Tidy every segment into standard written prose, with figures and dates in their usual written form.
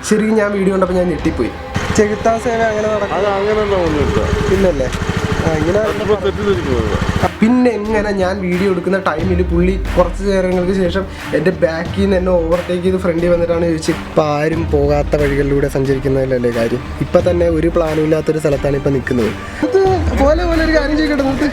ശരിക്കും ഞാൻ വീഡിയോ കണ്ടപ്പോൾ ഞാൻ ഞെട്ടിപ്പോയി. ചെകുത്താൻ സേവ അങ്ങനെ ഇല്ലല്ലേ? പിന്നെ എങ്ങനെ ഞാൻ വീഡിയോ എടുക്കുന്ന ടൈമിൽ പുള്ളി കുറച്ച് നേരങ്ങൾക്ക് ശേഷം എൻ്റെ ബാക്കിൽ നിന്ന് എന്നെ ഓവർടേക്ക് ചെയ്ത് ഫ്രണ്ടിൽ വന്നിട്ടാണ് ചോദിച്ചത്. ഇപ്പം ആരും പോകാത്ത വഴികളിലൂടെ സഞ്ചരിക്കുന്നതിലല്ലേ കാര്യം. ഇപ്പം തന്നെ ഒരു പ്ലാനും ഇല്ലാത്തൊരു സ്ഥലത്താണ് ഇപ്പം നിൽക്കുന്നത്. പോലെ പോലെ ഒരു കാര്യം ചെയ്യട്ടെ നമുക്ക്.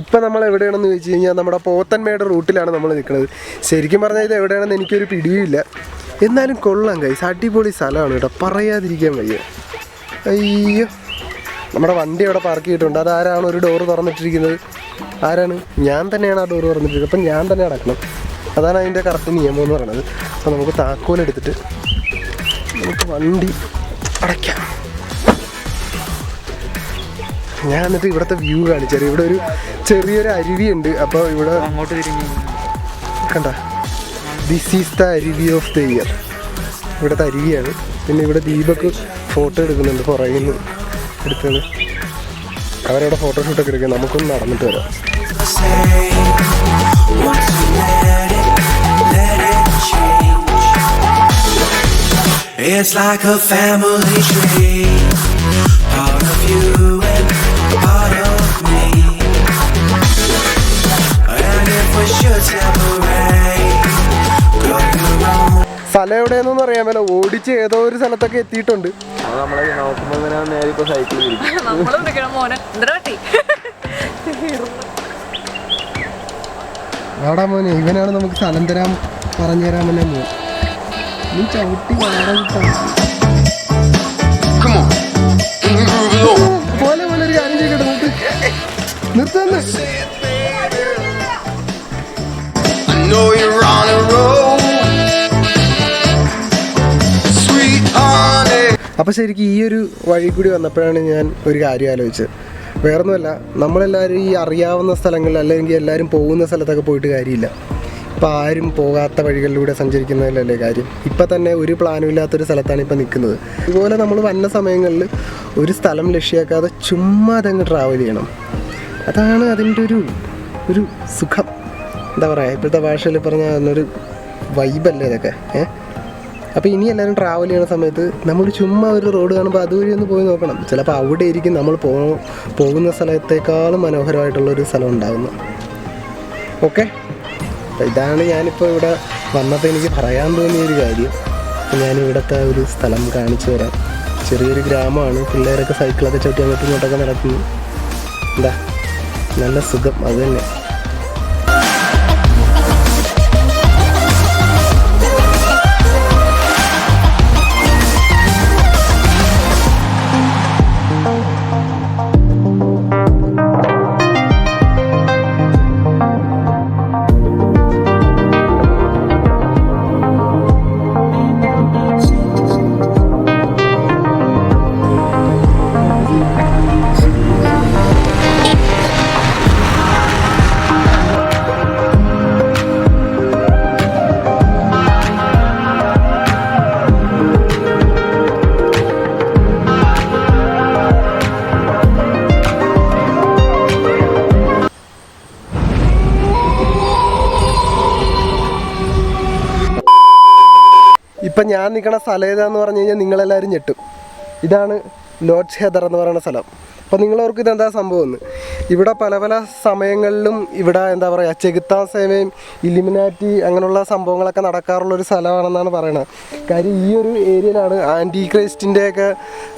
ഇപ്പം നമ്മൾ എവിടെയാണെന്ന് ചോദിച്ചു കഴിഞ്ഞാൽ നമ്മുടെ പോത്തന്മയുടെ റൂട്ടിലാണ് നമ്മൾ നിൽക്കുന്നത്. ശരിക്കും പറഞ്ഞാൽ ഇത് എവിടെയാണെന്ന് എനിക്കൊരു പിടിയുമില്ല. എന്നാലും കൊള്ളാം ഗൈസ്, അടിപൊളി സ്ഥലമാണ് കേട്ടോ, പറയാതിരിക്കാൻ വയ്യ. അയ്യോ, നമ്മുടെ വണ്ടി അവിടെ പാർക്ക് ചെയ്തിട്ടുണ്ട്. അതാരാണ് ഒരു ഡോറ് തുറന്നിട്ടിരിക്കുന്നത്? ആരാണ്? ഞാൻ തന്നെയാണ് ആ ഡോറ് തുറന്നിട്ടിരിക്കുന്നത്. അപ്പം ഞാൻ തന്നെ അടക്കണം. അതാണ് അതിൻ്റെ കറക്റ്റ് നിയമം എന്ന് പറയുന്നത്. അപ്പോൾ നമുക്ക് താക്കോലെടുത്തിട്ട് നമുക്ക് വണ്ടി അടയ്ക്കാം. ഞാൻ എന്നിട്ട് ഇവിടുത്തെ വ്യൂ കാണിച്ചാൽ ഇവിടെ ഒരു ചെറിയൊരു അരുവിയുണ്ട്. അപ്പോൾ ഇവിടെ അങ്ങോട്ട് കണ്ട, ദിസ് ഈസ് ദ അരുവി ഓഫ് ദ ഇയർ. ഇവിടുത്തെ അരുവിയാണ്. പിന്നെ ഇവിടെ ദീപക്ക് ഫോട്ടോ എടുക്കുന്നുണ്ട്, പുറകിൽ നിന്ന് എടുത്തത്. അവരവിടെ ഫോട്ടോഷൂട്ടൊക്കെ എടുക്കുക. നമുക്കൊന്ന് നടന്നിട്ട് വരാം. It's like a family tree, part of you and part of me. And if we should separate, go your own. സ്ഥലം എവിടെയെന്നൊന്നും അറിയാമല്ലോ. ഓടിച്ച് ഏതോ ഒരു സ്ഥലത്തൊക്കെ എത്തിയിട്ടുണ്ട്. ആടാ മോനെ, ഇവനാണ് നമുക്ക് സ്ഥലം തരാൻ പറഞ്ഞു തരാമെന്നെ മോൻ. നീ ചവിട്ടി പോലെ പോലെ ഒരു കാര്യം ചെയ്യട്ടെ നമുക്ക്. നിർത്തുന്നു. അപ്പം ശരിക്കും ഈ ഒരു വഴി കൂടി വന്നപ്പോഴാണ് ഞാൻ ഒരു കാര്യം ആലോചിച്ചത്. വേറൊന്നുമല്ല, നമ്മളെല്ലാവരും ഈ അറിയാവുന്ന സ്ഥലങ്ങളിൽ അല്ലെങ്കിൽ എല്ലാവരും പോകുന്ന സ്ഥലത്തൊക്കെ പോയിട്ട് കാര്യമില്ല. ഇപ്പം ആരും പോകാത്ത വഴികളിലൂടെ സഞ്ചരിക്കുന്നതിലല്ലേ കാര്യം. ഇപ്പം തന്നെ ഒരു പ്ലാനും ഇല്ലാത്തൊരു സ്ഥലത്താണ് ഇപ്പം നിൽക്കുന്നത്. ഇതുപോലെ നമ്മൾ വന്ന സമയങ്ങളിൽ ഒരു സ്ഥലം ലക്ഷ്യമാക്കാതെ ചുമ്മാ അതങ്ങ് ട്രാവൽ ചെയ്യണം. അതാണ് അതിൻ്റെ ഒരു സുഖം. എന്താ പറയുക, ഇപ്പോഴത്തെ ഭാഷയിൽ പറഞ്ഞാൽ അതിനൊരു വൈബല്ലേ ഇതൊക്കെ. അപ്പോൾ ഇനി എല്ലാവരും ട്രാവൽ ചെയ്യുന്ന സമയത്ത് നമ്മൾ ചുമ്മാ ഒരു റോഡ് കാണുമ്പോൾ അതുവഴി ഒന്ന് പോയി നോക്കണം. ചിലപ്പോൾ അവിടെ ആയിരിക്കും നമ്മൾ പോകുന്ന സ്ഥലത്തേക്കാളും മനോഹരമായിട്ടുള്ളൊരു സ്ഥലം ഉണ്ടാകുന്നത്. ഓക്കെ, ഇതാണ് ഞാനിപ്പോൾ ഇവിടെ വന്നപ്പോൾ എനിക്ക് പറയാൻ തോന്നിയൊരു കാര്യം. ഞാൻ ഇവിടുത്തെ ഒരു സ്ഥലം കാണിച്ചു തരാം. ചെറിയൊരു ഗ്രാമമാണ്. പിള്ളേരൊക്കെ സൈക്കിളൊക്കെ ചവിട്ടി അങ്ങോട്ടും ഇങ്ങോട്ടൊക്കെ നടക്കുന്നു. എന്താ നല്ല സുഖം, അത് തന്നെ. ഇപ്പം ഞാൻ നിൽക്കണ സ്ഥലം ഏതാന്ന് പറഞ്ഞു കഴിഞ്ഞാൽ നിങ്ങളെല്ലാവരും ഞെട്ടും. ഇതാണ് ലോഡ്ജ് ഹെദർ എന്ന് പറയുന്ന സ്ഥലം. അപ്പോൾ നിങ്ങളവർക്ക് ഇതെന്താ സംഭവം എന്ന്. ഇവിടെ പല പല സമയങ്ങളിലും ഇവിടെ എന്താ പറയുക, ചെകുത്താൻ സേവയും ഇലിമിനാറ്റി അങ്ങനെയുള്ള സംഭവങ്ങളൊക്കെ നടക്കാറുള്ളൊരു സ്ഥലമാണെന്നാണ് പറയുന്നത്. കാര്യം ഈ ഒരു ഏരിയയിലാണ് ആൻറ്റി ക്രൈസ്റ്റിൻ്റെയൊക്കെ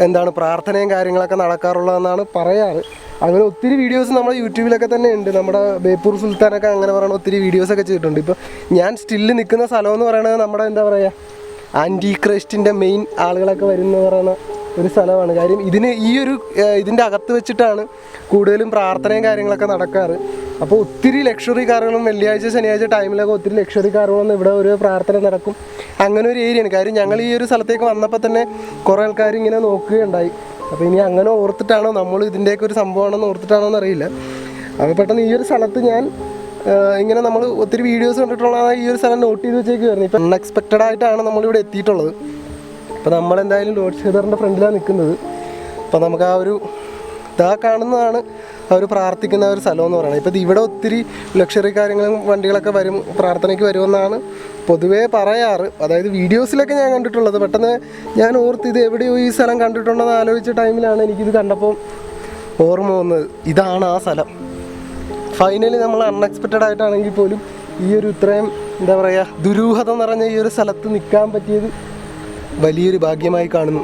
എന്താണ് പ്രാർത്ഥനയും കാര്യങ്ങളൊക്കെ നടക്കാറുള്ളതെന്നാണ് പറയാറ്. അങ്ങനെ ഒത്തിരി വീഡിയോസ് നമ്മുടെ യൂട്യൂബിലൊക്കെ തന്നെ ഉണ്ട്. നമ്മുടെ ബേപ്പൂർ സുൽത്താനൊക്കെ അങ്ങനെ പറയുന്ന ഒത്തിരി വീഡിയോസൊക്കെ ചെയ്തിട്ടുണ്ട്. ഇപ്പോൾ ഞാൻ സ്റ്റില്ല് നിൽക്കുന്ന സ്ഥലം എന്ന് പറയുന്നത് നമ്മുടെ എന്താ പറയുക, ആൻറ്റി ക്രൈസ്റ്റിൻ്റെ മെയിൻ ആളുകളൊക്കെ വരുന്ന പറയുന്ന ഒരു സ്ഥലമാണ്. കാര്യം ഇതിൻ്റെ അകത്ത് വെച്ചിട്ടാണ് കൂടുതലും പ്രാർത്ഥനയും കാര്യങ്ങളൊക്കെ നടക്കാറ്. അപ്പോൾ ഒത്തിരി ലക്ഷറി കാറുകളും വെള്ളിയാഴ്ച ശനിയാഴ്ച ടൈമിലൊക്കെ ഒത്തിരി ലക്ഷറി കാറുകളൊന്നും ഇവിടെ ഒരു പ്രാർത്ഥന നടക്കും. അങ്ങനെ ഒരു ഏരിയയാണ്. കാര്യം ഞങ്ങൾ ഈ ഒരു സ്ഥലത്തേക്ക് വന്നപ്പോൾ തന്നെ കുറേ ആൾക്കാർ ഇങ്ങനെ നോക്കുകയുണ്ടായി. അപ്പോൾ ഇനി അങ്ങനെ ഓർത്തിട്ടാണോ നമ്മൾ ഇതിൻ്റെയൊക്കെ ഒരു സംഭവമാണെന്ന് ഓർത്തിട്ടാണോ എന്നറിയില്ല. അപ്പോൾ പെട്ടെന്ന് ഈ ഒരു സ്ഥലത്ത് ഞാൻ ഇങ്ങനെ നമ്മൾ ഒത്തിരി വീഡിയോസ് കണ്ടിട്ടുള്ള ഈ ഒരു സ്ഥലം നോട്ട് ചെയ്ത് വെച്ചേക്കുമായിരുന്നു. ഇപ്പം അൺഎക്സ്പെക്റ്റഡ് ആയിട്ടാണ് നമ്മളിവിടെ എത്തിയിട്ടുള്ളത്. അപ്പോൾ നമ്മളെന്തായാലും ലോഡ് ഷെയറിൻ്റെ ഫ്രണ്ടിലാണ് നിൽക്കുന്നത്. അപ്പോൾ നമുക്ക് ആ ഒരു ഇതാ കാണുന്നതാണ് അവർ പ്രാർത്ഥിക്കുന്ന ഒരു സ്ഥലം എന്ന് പറയുന്നത്. ഇപ്പോൾ ഇവിടെ ഒത്തിരി ലക്ഷറി കാര്യങ്ങളും വണ്ടികളൊക്കെ വരും, പ്രാർത്ഥനയ്ക്ക് വരുമെന്നാണ് പൊതുവേ പറയാറ്. അതായത് വീഡിയോസിലൊക്കെ ഞാൻ കണ്ടിട്ടുള്ളത്. പെട്ടെന്ന് ഞാൻ ഓർത്ത് ഇത് എവിടെയോ ഈ സ്ഥലം കണ്ടിട്ടുണ്ടെന്ന് ആലോചിച്ച ടൈമിലാണ് എനിക്കിത് കണ്ടപ്പോൾ ഓർമ്മ വന്നത്. ഇതാണ് ആ സ്ഥലം. ഫൈനലി നമ്മൾ അൺഎക്സ്പെക്റ്റഡ് ആയിട്ടാണെങ്കിൽ പോലും ഈ ഒരു ഇത്രയും എന്താ പറയുക ദുരൂഹത നിറഞ്ഞ ഈ ഒരു സ്ഥലത്ത് നിൽക്കാൻ പറ്റിയത് വലിയൊരു ഭാഗ്യമായി കാണുന്നു.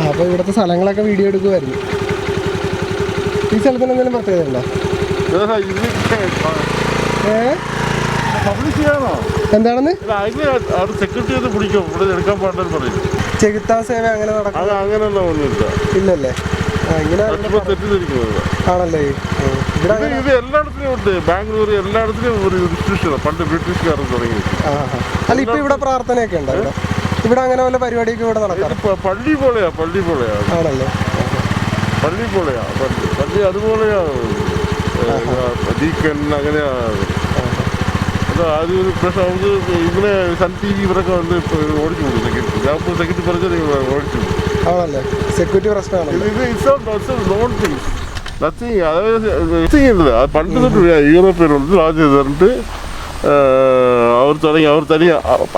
അപ്പോൾ ഇവിടുത്തെ സ്ഥലങ്ങളൊക്കെ വീഡിയോ എടുക്കുമായിരുന്നു. ഈ സ്ഥലത്തിന് എന്തെങ്കിലും പ്രത്യേകത ഉണ്ടോ? എന്താണെന്ന് ചെകുത്താ സേവ അങ്ങനെ ഇല്ലല്ലേ? ആണല്ലേ? ഇത് എല്ലായിടത്തിലും ഉണ്ട്. ബാംഗ്ലൂർ എല്ലായിടത്തിലും ഒരു ഇൻസ്റ്റിറ്റ്യൂഷൻ പണ്ട് ബ്രിട്ടീഷുകാരൻ തുടങ്ങി. അല്ല ഇപ്പൊ ഇവിടെ പ്രാർത്ഥനയൊക്കെ ഉണ്ടോ? ഇവിടെ അങ്ങനെ വല്ല പരിപാടിയൊക്കെ ഇവിടെ നടക്കാം? പള്ളി പോലെയാ ആണല്ലേ? പള്ളി അതുപോലെയാ. ഡീക്കൻ അങ്ങനെയാ. അതൊരു പ്രശ്നം. നമുക്ക് ഇവിടെ സൺ ടി വി ഇവരൊക്കെ വന്ന് ഓടിച്ചു കൊടുക്കും. സെക്യൂരിറ്റി പറഞ്ഞാൽ ഓടിച്ചു കൊടുക്കും. ആണല്ലേ? സെക്യൂരിറ്റി പ്രശ്നമാണ്. അതായത് പണ്ട് തൊട്ട് യൂറോപ്യനുണ്ട് രാജ് ചെയ്തിട്ട് അവർ തനിയ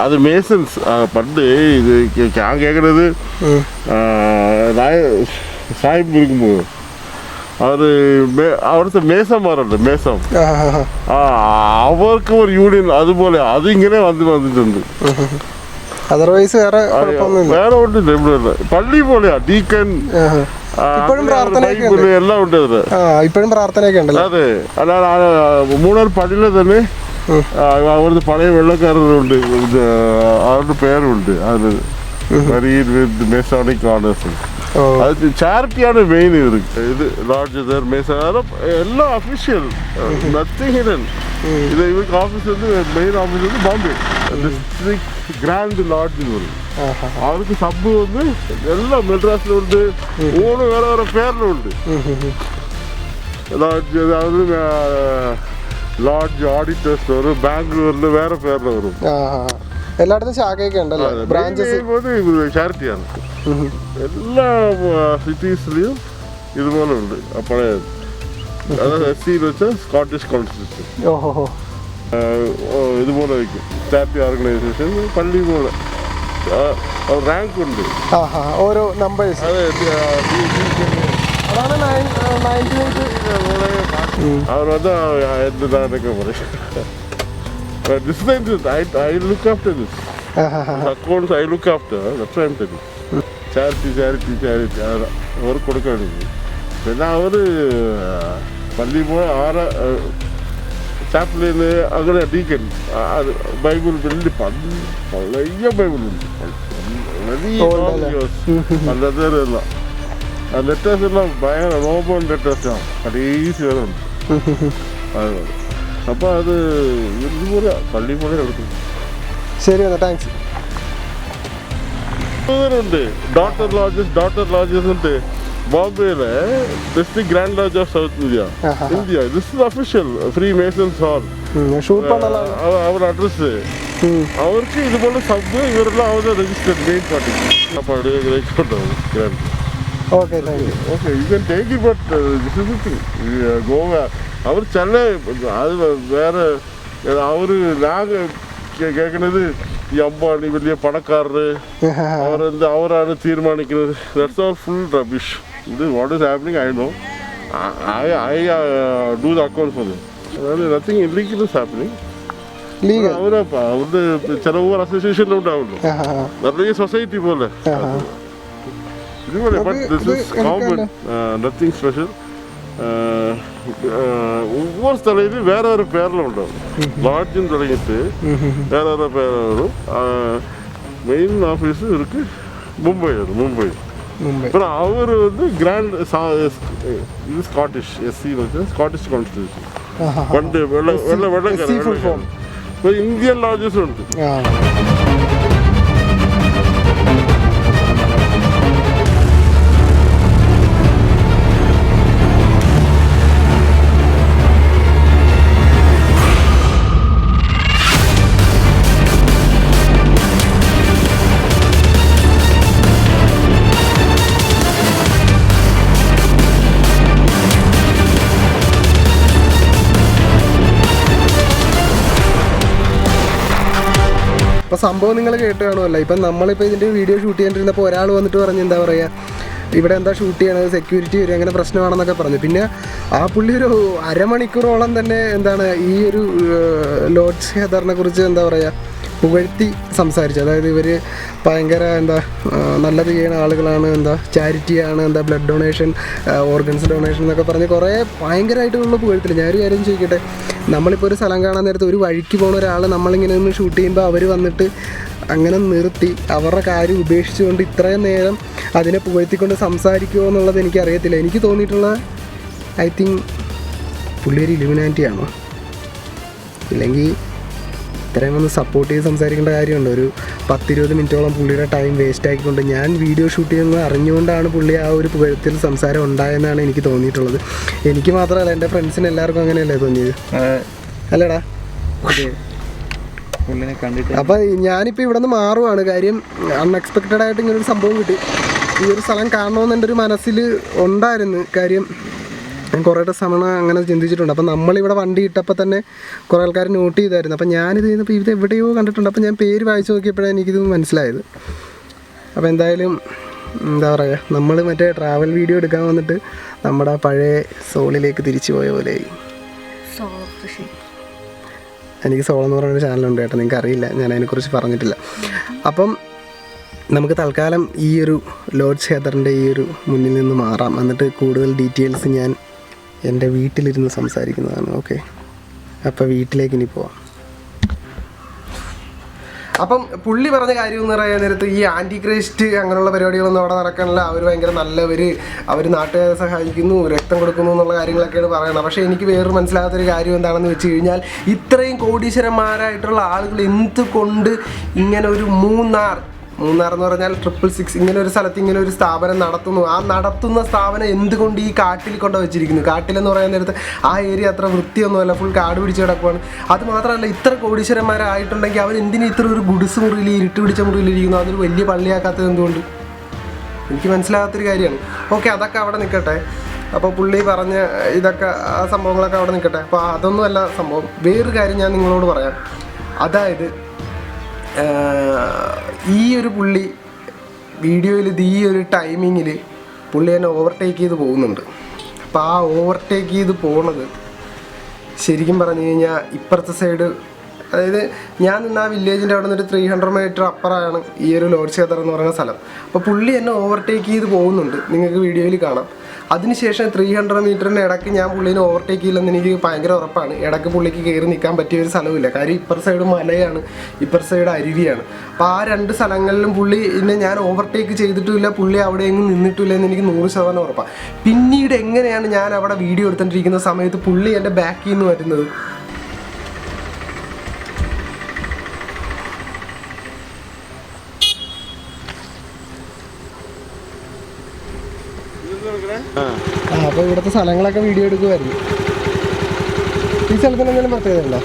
അത് മേസൻസ്. പണ്ട് ഇത് ഞാൻ കേൾക്കുന്നത് സാഹിബ് ഇരിക്കുമ്പോൾ അവിടുത്തെ മേസന്മാരുണ്ട്. അവർക്ക് ഒരു യൂണിയൻ അതുപോലെ അതിങ്ങനെ വന്നിട്ടുണ്ട്. അതർവൈസ് വേറെ ഒന്നില്ല. ഇവിടെ പള്ളി പോലെയാ. ഡീക്കൻ എല്ലാം ഉണ്ട്. ഇപ്പോഴും പ്രാർത്ഥനയൊക്കെ ഉണ്ട്. അതെ. അല്ലാതെ മൂന്നാർ പള്ളിയിലെ തന്നെ അവിടുത്തെ പഴയ വെള്ളക്കാരുണ്ട്. അവരുടെ പേരുണ്ട്. അത് മെസോണിക് ഓണേഴ്സ്. അത് ചാരിറ്റിയാണ് മെയിൻ. ഇത് ലോഡ്ജ് എല്ലാം ഒഫീഷ്യൽ, നത്തിങ് ഹിഡൻ. ഇത് ഇവർക്ക് ഓഫീസ് മെയിൻ ഓഫീസ് വന്ന് ബോംബെ ഡിസ്ട്രിക്ട് ഗ്രാൻഡ് ലോഡ്ജ് എന്ന് പറയും. അവർക്ക് സബ് വന്ന് എല്ലാം മെഡ്രാസിലുണ്ട്. മൂന്ന് വേറെ വേറെ പേരിലുണ്ട്. ലോഡ്ജ് ലോഡ്ജ് ഓഡിറ്റേഴ്സ് വരും. ബാംഗ്ലൂരിൽ വേറെ പേരിൽ വരും. എല്ലായിടത്തും ശാഖയൊക്കെ ഉണ്ടല്ലോ, ബ്രാഞ്ചസ്. ചാരിറ്റിയാണ്. എല്ലാ സിറ്റീസിലും ഇതുപോലെ ഉണ്ട്. പഴയ SC വെച്ചാൽ സ്കോട്ടിഷ് കോൺസ്റ്റിറ്റ്യൂഷൻ ഇതുപോലെ വയ്ക്കും. ചാരിറ്റി ഓർഗനൈസേഷൻ പള്ളി പോലെ റാങ്ക് ഉണ്ട്. ഓരോ നമ്പേഴ്സ്. അവർ വന്ന് എന്തൊക്കെ പറയും. This is I look after this. Accounts I look after. That's what I'm telling you. Charity. അവർ കൊടുക്കാണ്. പിന്നെ അവർ പള്ളി പോയ ചാപ്പിളിന് അങ്ങനെ ഡീക്കൻ ബൈബിൾ വലിയ പഴയ ബൈബിളുണ്ട്. അല്ലാത്തവരല്ല. ലെറ്റേഴ്സ് എല്ലാം ഭയങ്കര റോബോൺ ലെറ്റേഴ്സാണ്. കടീസ് വരെ ഉണ്ട്. അപ്പോൾ അത് ഇതുപോലെ പള്ളി പോലെ എടുക്കും. ശരി, താങ്ക്സ്. ഉണ്ട് ഡോട്ടർ ലോഡ്ജസ് ഉണ്ട് ബോംബെയിലെ district grand lodge of south India. This is official free masons hall. അവർ അഡ്രസ് അവർക്ക് ഇതുപോലെ സബ് ഇവരെല്ലാം അവരുടെ രജിസ്റ്റർഡ് മെയിൻ പാർട്ടി. അപ്പോൾ okay, you can take it. But this is the thing. Goa അവർ ചില അത് വേറെ അവർ ഞാൻ കേൾക്കുന്നത് ഈ അംബാനി വലിയ പണക്കാരര് അവരാണ് തീരുമാനിക്കുന്നത്. That's all full rubbish. ഇത് what is happening I know. I do the account for them. അതായത് നത്തിങ് ഇല്ലീഗൽ ഈസ് ഹാപ്പനിങ്. അവരുടെ ചില ഓവർ അസോസിയേഷനിലും ഉണ്ടാവുള്ളൂ. നിറയെ സൊസൈറ്റി പോലെ ഇതുപോലെ. But this is common, nothing special. ഒவ்வொரு സ്ഥലത്തും വേറെ വേറെ പേരിലുണ്ടാവും. ലോഡ്ജിൽ തുടങ്ങിയിട്ട് വേറെ വേറെ പേരും. മെയിൻ ഓഫീസ് ഇருக்கு മുംബൈ. அப்புறம் அவர் வந்து கிராண்ட் இது ஸ்காட்டிஷ் எஸ்சின்னு வச்சு ஸ்காட்டிஷ் கான்ஸ்டியூஷன் பண்டு வெள்ளக்காரன் இப்போ இந்தியன் லாட்ஜஸும் உண்டு. അപ്പോൾ സംഭവം നിങ്ങൾ കേട്ട് കാണുമല്ലോ. ഇപ്പം നമ്മളിപ്പോൾ ഇതിൻ്റെ വീഡിയോ ഷൂട്ട് ചെയ്തിട്ടിരുന്നപ്പോൾ ഒരാൾ വന്നിട്ട് പറഞ്ഞ് എന്താ പറയുക, ഇവിടെ എന്താ ഷൂട്ട് ചെയ്യണത്, സെക്യൂരിറ്റി വരും, അങ്ങനെ പ്രശ്നമാണെന്നൊക്കെ പറഞ്ഞു. പിന്നെ ആ പുള്ളി ഒരു അരമണിക്കൂറോളം തന്നെ എന്താണ് ഈ ഒരു ലോഡ്ജ് ഹെദറിനെ കുറിച്ച് എന്താ പറയുക പുകഴ്ത്തി സംസാരിച്ചു. അതായത് ഇവർ ഭയങ്കര എന്താ നല്ലത് ചെയ്യുന്ന ആളുകളാണ്, എന്താ ചാരിറ്റിയാണ്, എന്താ ബ്ലഡ് ഡൊണേഷൻ, ഓർഗൻസ് ഡൊണേഷൻ എന്നൊക്കെ പറഞ്ഞ് കുറേ ഭയങ്കരമായിട്ടുള്ള പുകഴ്ത്തില്ല. ഞാനൊരു കാര്യം ചോദിക്കട്ടെ, നമ്മളിപ്പോൾ ഒരു സ്ഥലം കാണാൻ നേരത്ത് ഒരു വഴിക്ക് പോകുന്ന ഒരാൾ നമ്മളിങ്ങനെ ഒന്ന് ഷൂട്ട് ചെയ്യുമ്പോൾ അവർ വന്നിട്ട് അങ്ങനെ നിർത്തി അവരുടെ കാര്യം ഉപേക്ഷിച്ചുകൊണ്ട് ഇത്രയും നേരം അതിനെ പുകഴ്ത്തിക്കൊണ്ട് സംസാരിക്കുമോ എന്നുള്ളത് എനിക്കറിയത്തില്ല. എനിക്ക് തോന്നിയിട്ടുള്ള ഐ തിങ്ക് പുള്ളി ഒരു ഇലുമിനാറ്റി ആണോ, ഇല്ലെങ്കിൽ ഇത്രയും ഒന്ന് സപ്പോർട്ട് ചെയ്ത് സംസാരിക്കേണ്ട കാര്യമുണ്ട്. ഒരു 10-20 മിനിറ്റോളം പുള്ളിയുടെ ടൈം വേസ്റ്റ് ആക്കിക്കൊണ്ട് ഞാൻ വീഡിയോ ഷൂട്ട് ചെയ്യുന്നത് അറിഞ്ഞുകൊണ്ടാണ് പുള്ളി ആ ഒരു പുകഴ്ത്തിൽ സംസാരം ഉണ്ടായെന്നാണ് എനിക്ക് തോന്നിയിട്ടുള്ളത്. എനിക്ക് മാത്രമല്ല, എൻ്റെ ഫ്രണ്ട്സിന് എല്ലാവർക്കും അങ്ങനെയല്ലേ തോന്നിയത്, അല്ലേടാ? അപ്പം ഞാനിപ്പോൾ ഇവിടെ നിന്ന് മാറുവാണ്. കാര്യം അൺഎക്സ്പെക്റ്റഡ് ആയിട്ട് ഇങ്ങനൊരു സംഭവം കിട്ടി. ഈ ഒരു സ്ഥലം കാണണമെന്ന് എൻ്റെ ഒരു മനസ്സിൽ ഉണ്ടായിരുന്നു. കാര്യം ഞാൻ കുറേ സമയം അങ്ങനെ ചിന്തിച്ചിട്ടുണ്ട്. അപ്പം നമ്മളിവിടെ വണ്ടി ഇട്ടപ്പോൾ തന്നെ കുറേ ആൾക്കാർ നോട്ട് ചെയ്തായിരുന്നു. അപ്പം ഞാനിത് ചെയ്യുന്നപ്പോൾ ഇത് എവിടെയോ കണ്ടിട്ടുണ്ട്. അപ്പം ഞാൻ പേര് വായിച്ച് നോക്കിയപ്പോഴാണ് എനിക്കിത് മനസ്സിലായത്. അപ്പോൾ എന്തായാലും എന്താ പറയുക, നമ്മൾ മറ്റേ ട്രാവൽ വീഡിയോ എടുക്കാൻ വന്നിട്ട് നമ്മുടെ പഴയ സോളിലേക്ക് തിരിച്ചു പോയ പോലെയായി. എനിക്ക് സോൾ എന്ന് പറയുന്ന ചാനലുണ്ട് കേട്ടോ, നിങ്ങൾക്ക് അറിയില്ല, ഞാൻ അതിനെക്കുറിച്ച് പറഞ്ഞിട്ടില്ല. അപ്പം നമുക്ക് തൽക്കാലം ഈ ഒരു ലോഡ്ജ് ഹെദറിൻ്റെ ഈ ഒരു മുന്നിൽ നിന്ന് മാറാം. എന്നിട്ട് കൂടുതൽ ഡീറ്റെയിൽസ് ഞാൻ എൻ്റെ വീട്ടിലിരുന്ന് സംസാരിക്കുന്നതാണ്. ഓക്കെ, അപ്പോൾ വീട്ടിലേക്ക് ഇനി പോവാം. അപ്പം പുള്ളി പറഞ്ഞ കാര്യം എന്ന് പറയാൻ നേരത്ത് ഈ ആൻറ്റി ക്രൈസ്റ്റ് അങ്ങനെയുള്ള പരിപാടികളൊന്നും അവിടെ നടക്കാനില്ല. അവർ ഭയങ്കര നല്ലവർ, അവർ നാട്ടുകാരെ സഹായിക്കുന്നു, രക്തം കൊടുക്കുന്നു എന്നുള്ള കാര്യങ്ങളൊക്കെയാണ് പറയുന്നത്. പക്ഷേ എനിക്ക് വേറൊരു മനസ്സിലാകാത്തൊരു കാര്യം എന്താണെന്ന് വെച്ച് കഴിഞ്ഞാൽ, ഇത്രയും കോടീശ്വരന്മാരായിട്ടുള്ള ആളുകൾ എന്തുകൊണ്ട് ഇങ്ങനെ ഒരു മൂന്നാർ എന്ന് പറഞ്ഞാൽ 666 ഇങ്ങനെ ഒരു സ്ഥലത്ത് ഇങ്ങനെ ഒരു സ്ഥാപനം നടത്തുന്നു. ആ നടത്തുന്ന സ്ഥാപനം എന്തുകൊണ്ട് ഈ കാട്ടിൽ കൊണ്ട് വെച്ചിരിക്കുന്നു? കാട്ടിലെന്ന് പറയാൻ നേരത്ത് ആ ഏരിയ അത്ര വൃത്തിയൊന്നുമല്ല, ഫുൾ കാട് പിടിച്ച് കിടക്കുവാണ്. അത് മാത്രമല്ല, ഇത്ര കോടീശ്വരന്മാരായിട്ടുണ്ടെങ്കിൽ അവർ എന്തിനും ഇത്ര ഒരു ഗുഡ്സ് മുറിയിൽ, ഇരുട്ട് പിടിച്ച മുറിയിലിരിക്കുന്നു? അതൊരു വലിയ പള്ളിയാക്കാത്തത് എന്തുകൊണ്ട്? എനിക്ക് മനസ്സിലാകാത്തൊരു കാര്യമാണ്. ഓക്കെ, അതൊക്കെ അവിടെ നിൽക്കട്ടെ. അപ്പോൾ പുള്ളി പറഞ്ഞ ഇതൊക്കെ ആ സംഭവങ്ങളൊക്കെ അവിടെ നിൽക്കട്ടെ. അപ്പോൾ അതൊന്നുമല്ല സംഭവം. വേറൊരു കാര്യം ഞാൻ നിങ്ങളോട് പറയാം. അതായത് ഈ ഒരു പുള്ളി വീഡിയോയിൽ ഈ ഒരു ടൈമിങ്ങിൽ പുള്ളി എന്നെ ഓവർടേക്ക് ചെയ്ത് പോകുന്നുണ്ട്. അപ്പോൾ ആ ഓവർടേക്ക് ചെയ്ത് പോണത് ശരിക്കും പറഞ്ഞു കഴിഞ്ഞാൽ ഇപ്പുറത്തെ സൈഡ്, അതായത് ഞാൻ നിന്ന് ആ വില്ലേജിൻ്റെ അവിടെ നിന്നൊരു 300 മീറ്റർ അപ്പുറമാണ് ഈ ഒരു ലോഡ്ജ് ഹെദർ എന്ന് പറയുന്ന സ്ഥലം. അപ്പോൾ പുള്ളി എന്നെ ഓവർടേക്ക് ചെയ്ത് പോകുന്നുണ്ട്, നിങ്ങൾക്ക് വീഡിയോയിൽ കാണാം. അതിനുശേഷം 300 മീറ്ററിൻ്റെ ഇടയ്ക്ക് ഞാൻ പുള്ളീനെ ഓവർടേക്ക് ചെയ്യില്ലെന്ന് എനിക്ക് ഭയങ്കര ഉറപ്പാണ്. ഇടയ്ക്ക് പുള്ളിക്ക് കയറി നിൽക്കാൻ പറ്റിയ ഒരു സ്ഥലമില്ല. കാര്യം ഇപ്പുറ സൈഡ് മലയാണ്, ഇപ്പുറ സൈഡ് അരുവിയാണ്. അപ്പോൾ ആ രണ്ട് സ്ഥലങ്ങളിലും പുള്ളി എന്നെ ഞാൻ ഓവർടേക്ക് ചെയ്തിട്ടുമില്ല, പുള്ളി അവിടെ എങ്ങും നിന്നിട്ടില്ല എന്ന് എനിക്ക് 100% ഉറപ്പാണ്. പിന്നീട് എങ്ങനെയാണ് ഞാൻ അവിടെ വീഡിയോ എടുത്തുകൊണ്ടിരിക്കുന്ന സമയത്ത് പുള്ളി എൻ്റെ ബാക്കിൽ നിന്ന് വരുന്നത്? അപ്പോൾ ഇവിടുത്തെ സ്ഥലങ്ങളൊക്കെ വീഡിയോ എടുക്കുമായിരുന്നു. ഈ സ്ഥലത്തിന് എന്തെങ്കിലും പ്രത്യേകതയുണ്ടോ?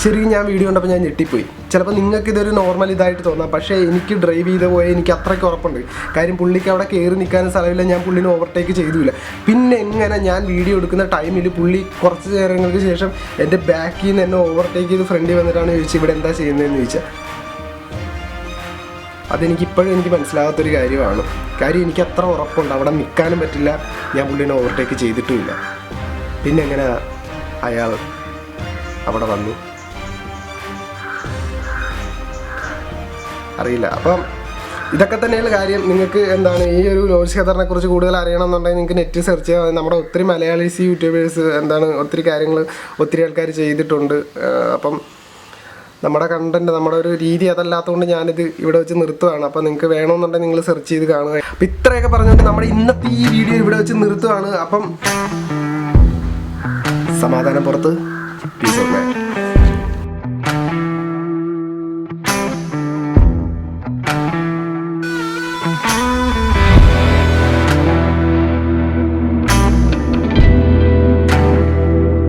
ശരിക്കും ഞാൻ വീഡിയോ കണ്ടപ്പോൾ ഞാൻ ഞെട്ടിപ്പോയി. ചിലപ്പോൾ നിങ്ങൾക്ക് ഇതൊരു നോർമൽ ഇതായിട്ട് തോന്നാം, പക്ഷേ എനിക്ക് ഡ്രൈവ് ചെയ്ത് പോയാൽ എനിക്ക് അത്രയ്ക്ക് ഉറപ്പുണ്ട്. കാര്യം പുള്ളിക്ക് അവിടെ കയറി നിൽക്കാനും സ്ഥലമില്ല, ഞാൻ പുള്ളിനെ ഓവർടേക്ക് ചെയ്തില്ല. പിന്നെ എങ്ങനെ ഞാൻ വീഡിയോ എടുക്കുന്ന ടൈമിൽ പുള്ളി കുറച്ച് നേരങ്ങൾക്ക് ശേഷം എൻ്റെ ബാക്കിൽ നിന്ന് എന്നെ ഓവർടേക്ക് ചെയ്ത് ഫ്രണ്ടിൽ വന്നിട്ടാണ് ചോദിച്ചത് ഇവിടെ എന്താ ചെയ്യുന്നതെന്ന് ചോദിച്ചാൽ. അതെനിക്കിപ്പോഴും എനിക്ക് മനസ്സിലാകാത്തൊരു കാര്യമാണ്. കാര്യം എനിക്ക് അത്ര ഉറപ്പുണ്ട് അവിടെ നിൽക്കാനും പറ്റില്ല, ഞാൻ പുള്ളിനെ ഓവർടേക്ക് ചെയ്തിട്ടുമില്ല. പിന്നെ എങ്ങനെ അയാൾ അവിടെ വന്നു അറിയില്ല. അപ്പം ഇതൊക്കെ തന്നെയുള്ള കാര്യം. നിങ്ങൾക്ക് എന്താണ് ഈ ഒരു ലോജിക് ഖത്തറിനെ കുറിച്ച് കൂടുതൽ അറിയണമെന്നുണ്ടെങ്കിൽ നിങ്ങൾക്ക് നെറ്റ് സെർച്ച് ചെയ്യാം. നമ്മുടെ ഒത്തിരി മലയാളീസ് യൂട്യൂബേഴ്സ് എന്താണ് ഒത്തിരി കാര്യങ്ങൾ ഒത്തിരി ആൾക്കാർ ചെയ്തിട്ടുണ്ട്. അപ്പം നമ്മുടെ കണ്ടന്റ് നമ്മുടെ ഒരു രീതി അതല്ലാത്തതുകൊണ്ട് ഞാനിത് ഇവിടെ വെച്ച് നിർത്തുകയാണ്. അപ്പോൾ നിങ്ങൾക്ക് വേണമെന്നുണ്ടെങ്കിൽ നിങ്ങൾ സെർച്ച് ചെയ്ത് കാണുക. അപ്പം ഇത്രയൊക്കെ പറഞ്ഞുകൊണ്ട് നമ്മുടെ ഇന്നത്തെ ഈ വീഡിയോ ഇവിടെ വെച്ച് നിർത്തുകയാണ്. അപ്പം സമാധാനം പുറത്ത്. Peace of mind.